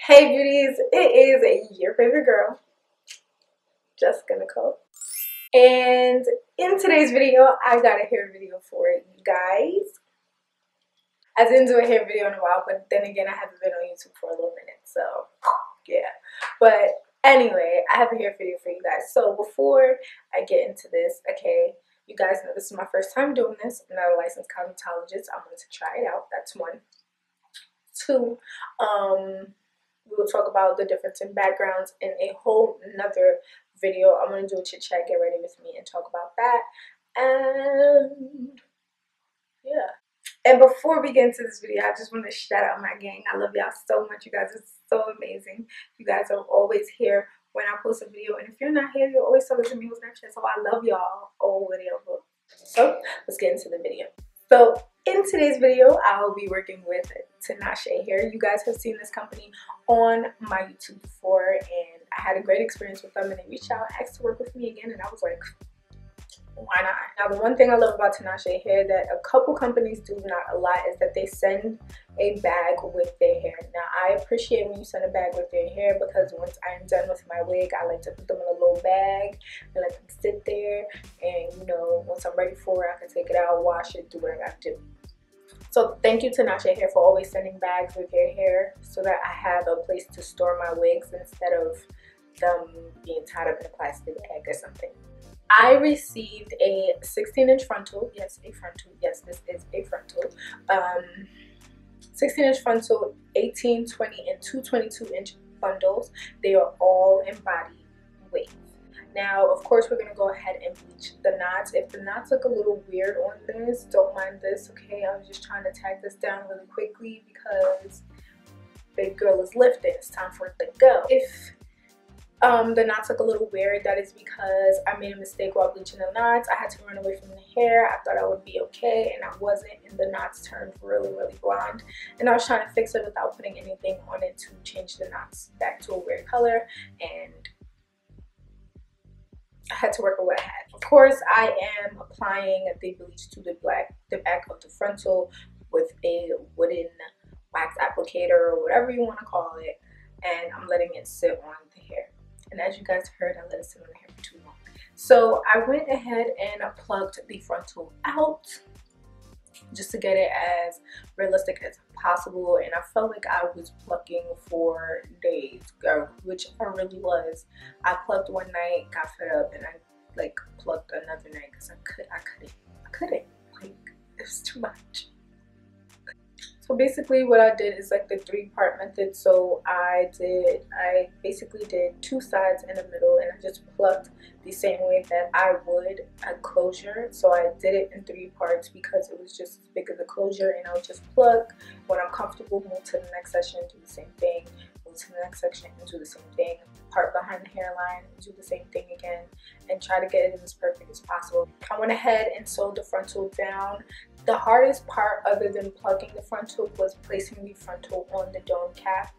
Hey beauties, it is your favorite girl, Jessica Nicole. And in today's video, I got a hair video for you guys. I didn't do a hair video in a while, but then again, I haven't been on YouTube for a little minute, so yeah. But anyway, I have a hair video for you guys. So before I get into this, okay, you guys know this is my first time doing this. I'm not a licensed cosmetologist. I wanted to try it out. That's one. Two, we will talk about the difference in backgrounds in a whole nother video. I'm going to do a chit chat, get ready with me and talk about that. And yeah. And before we get into this video, I just want to shout out my gang. I love y'all so much. You guys are so amazing. You guys are always here when I post a video. And if you're not here, you're always talking to me on Snapchat. So I love y'all. Oh, whatever. So let's get into the video. So in today's video, I'll be working with Tinashe here. You guys have seen this company on my YouTube before, and I had a great experience with them, and they reached out, asked to work with me again, and I was like, why not? Now, the one thing I love about Tinashe hair that a couple companies do not a lot is that they send a bag with their hair. Now, I appreciate when you send a bag with their hair because once I'm done with my wig, I like to put them in a little bag and let them sit there. And, you know, once I'm ready for it, I can take it out, wash it, do what I got to do. So thank you Tinashe hair for always sending bags with their hair so that I have a place to store my wigs instead of them being tied up in a plastic bag or something. I received a 16-inch frontal. Yes, a frontal. Yes, this is a frontal. 16-inch frontal, 18, 20, and two 22-inch bundles. They are all embodied wigs. Now, of course, we're going to go ahead and bleach the knots. If the knots look a little weird on this, don't mind this, okay? I was just trying to tag this down really quickly because big girl is lifted. It's time for it to go. If the knots look a little weird, that is because I made a mistake while bleaching the knots. I had to run away from the hair. I thought I would be okay, and I wasn't, and the knots turned really, really blonde. And I was trying to fix it without putting anything on it to change the knots back to a weird color, and I had to work with what I had. Of course, I am applying the bleach to the back of the frontal with a wooden wax applicator or whatever you want to call it, and I'm letting it sit on the hair. And as you guys heard, I let it sit on the hair for too long. So I went ahead and I plugged the frontal out just to get it as realistic as possible, and I felt like I was plucking for days, which I really was. I plucked one night, got fed up, and I like plucked another night because I couldn't, like, it was too much. So basically what I did is like the 3-part method. So I basically did 2 sides in the middle, and I just plucked the same way that I would a closure. So I did it in 3 parts because it was just as big as a closure, and I would just pluck. When I'm comfortable, move to the next section, do the same thing, move to the next section and do the same thing, part behind the hairline, do the same thing again, and try to get it as perfect as possible. I went ahead and sewed the frontal down. The hardest part, other than plugging the frontal, was placing the frontal on the dome cap.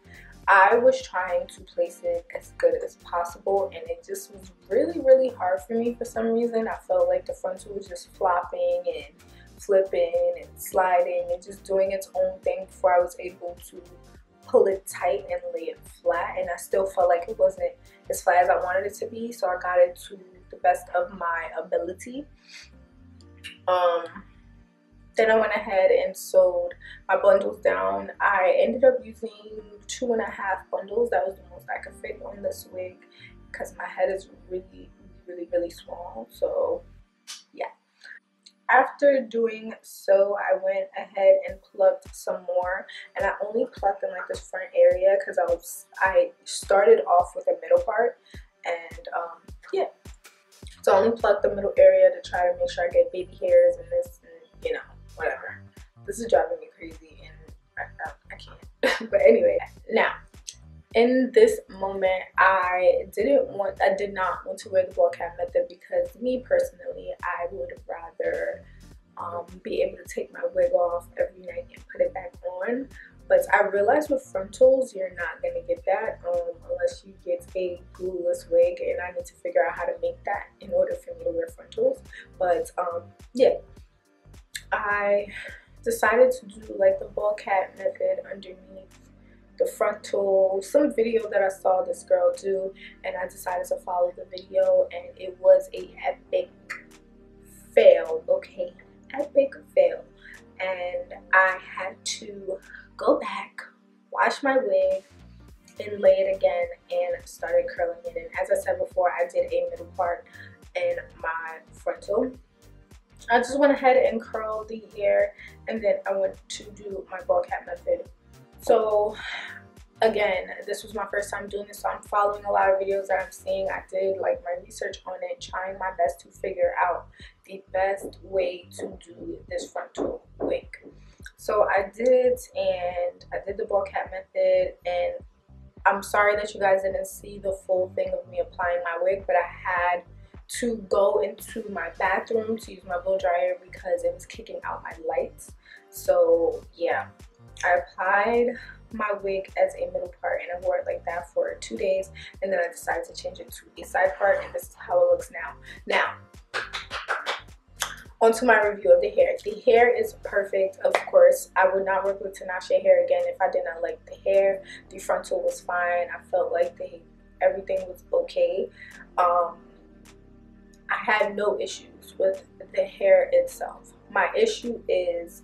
I was trying to place it as good as possible, and it just was really, really hard for me for some reason. I felt like the frontal was just flopping and flipping and sliding and just doing its own thing before I was able to pull it tight and lay it flat, and I still felt like it wasn't as flat as I wanted it to be, so I got it to the best of my ability. Then I went ahead and sewed my bundles down. I ended up using 2.5 bundles. That was the most I could fit on this wig because my head is really, really, really small. So yeah. After doing so, I went ahead and plucked some more, and I only plucked in like this front area because I started off with a middle part, and yeah. So I only plucked the middle area to try to make sure I get baby hairs and this, and you know, whatever. This is driving me crazy, and I can't. But anyway, now in this moment, I did not want to wear the ball cap method because me personally, I would rather be able to take my wig off every night and put it back on. But I realized with frontals, you're not going to get that unless you get a glueless wig, and I need to figure out how to make that in order for me to wear frontals. But yeah, I decided to do like the ball cap method underneath the frontal, some video that I saw this girl do, and I decided to follow the video, and it was a epic fail. Okay, epic fail. And I had to go back, wash my wig, and lay it again, and started curling it. And as I said before, I did a middle part in my frontal. I just went ahead and curled the hair, and then I went to do my ball cap method. So again, this was my first time doing this, so I'm following a lot of videos that I'm seeing. I did like my research on it, trying my best to figure out the best way to do this frontal wig. So I did it, and I did the ball cap method, and I'm sorry that you guys didn't see the full thing of me applying my wig, but I had to go into my bathroom to use my blow dryer because it was kicking out my lights. So yeah, I applied my wig as a middle part, and I wore it like that for 2 days, and then I decided to change it to a side part, and this is how it looks now. Now, onto my review of the hair. The hair is perfect. Of course, I would not work with Tinashe hair again if I did not like the hair. The frontal was fine. I felt like everything was okay. I had no issues with the hair itself. My issue is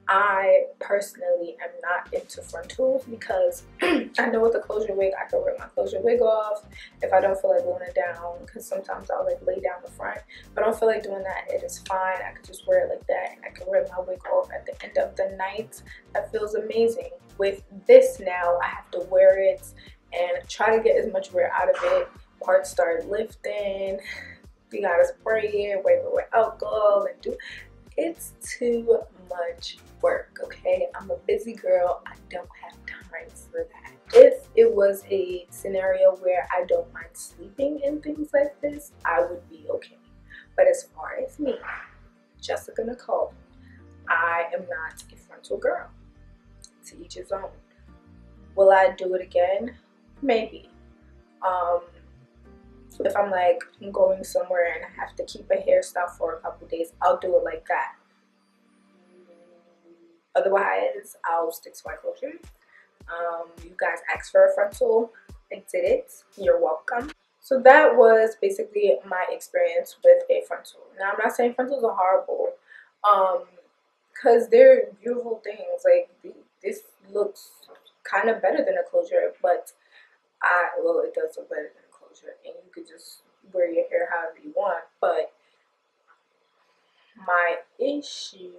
I personally am not into frontals because I know with the closure wig, I can rip my closure wig off if I don't feel like gluing it down, because sometimes I'll like lay down the front. If I don't feel like doing that, it is fine. I could just wear it like that, and I can rip my wig off at the end of the night. That feels amazing. With this now, I have to wear it and try to get as much wear out of it. Parts start lifting. You gotta spray it, wipe it with alcohol, and do. It's too much work, okay? I'm a busy girl. I don't have time for that. If it was a scenario where I don't mind sleeping and things like this, I would be okay. But as far as me, Jessica Nicole, I am not a frontal girl. To each his own. Will I do it again? Maybe. If I'm like going somewhere and I have to keep a hairstyle for a couple days, I'll do it like that. Otherwise, I'll stick to my closure. You guys asked for a frontal. I did it. You're welcome. So that was basically my experience with a frontal. Now, I'm not saying frontals are horrible, because they're beautiful things. Like, this looks kind of better than a closure, but well, it does look better than a closure, and you could just wear your hair however you want. But my issue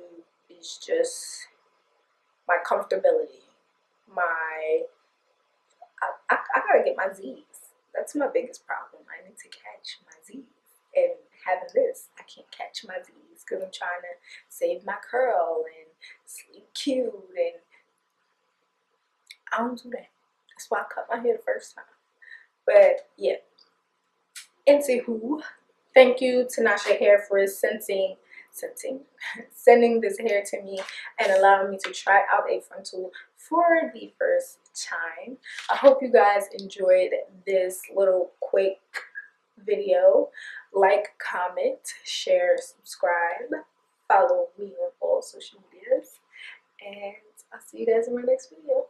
is just my comfortability. I gotta get my Z's. That's my biggest problem. I need to catch my Z's. And having this, I can't catch my Z's because I'm trying to save my curl and sleep cute, and I don't do that. That's why I cut my hair the first time. But yeah. Anywho, thank you Tinashe Hair for sending this hair to me and allowing me to try out a frontal for the first time. I hope you guys enjoyed this little quick video. Like, comment, share, subscribe, follow me on all social medias, and I'll see you guys in my next video.